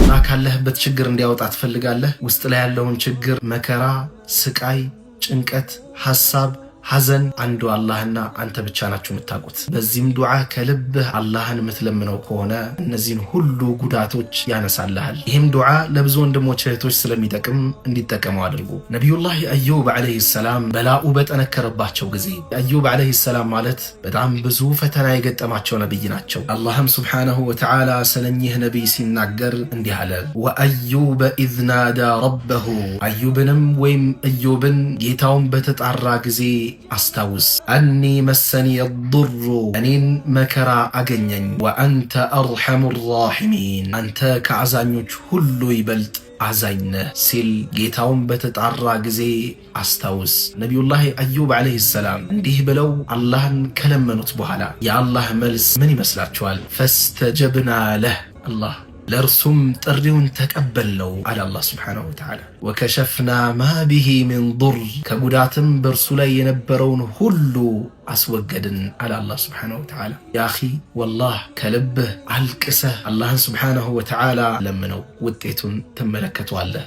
አላህ ካለህበት ችግር እንዲያወጣ ትፈልጋለህ? ውስጥ ላይ ያለውን ችግር፣ መከራ፣ ስቃይ፣ ጭንቀት፣ ሐሳብ፣ ሐዘን አንዱ አላህና አንተ ብቻ ናችሁ የምታውቁት። በዚህም ዱዓ ከልብህ አላህን የምትለምነው ከሆነ እነዚህን ሁሉ ጉዳቶች ያነሳልሃል። ይህም ዱዓ ለብዙ ወንድሞች እህቶች ስለሚጠቅም እንዲጠቀመው አድርጉ። ነቢዩላህ አዩብ ዓለይሂ ሰላም በላኡ በጠነከረባቸው ጊዜ፣ አዩብ ዓለይሂ ሰላም ማለት በጣም ብዙ ፈተና የገጠማቸው ነቢይ ናቸው። አላህም ሱብሓነሁ ወተዓላ ስለኚህ ነቢይ ሲናገር እንዲህ አለ፣ ወአዩበ ኢዝ ናዳ ረበሁ፣ አዩብንም ወይም እዮብን ጌታውን በተጣራ ጊዜ አስታውስ፣ አኒ መሰኒ የዱሩ፣ እኔን መከራ አገኘኝ፣ ወአንተ አርሐሙ ራሒሚን፣ አንተ ከአዛኞች ሁሉ ይበልጥ አዛኝ ነህ ሲል ጌታውን በተጣራ ጊዜ አስታውስ። ነቢዩላህ አዩብ ዓለይሂ ሰላም እንዲህ ብለው አላህን ከለመኑት በኋላ የአላህ መልስ ምን ይመስላችኋል? ፈስተጀብና ለህ፣ አላህ ለእርሱም ጥሪውን ተቀበልነው አለ አላህ ስብሓነሁ ወተዓላ። ወከሸፍና ማ ቢሂ ሚን ዱር፣ ከጉዳትም በእርሱ ላይ የነበረውን ሁሉ አስወገድን አለ አላህ ስብሓነሁ ወተዓላ። ያ አኺ ወላህ ከልብህ አልቅሰህ አላህን ስብሓነሁ ወተዓላ ለምነው፣ ውጤቱን ትመለከተዋለህ።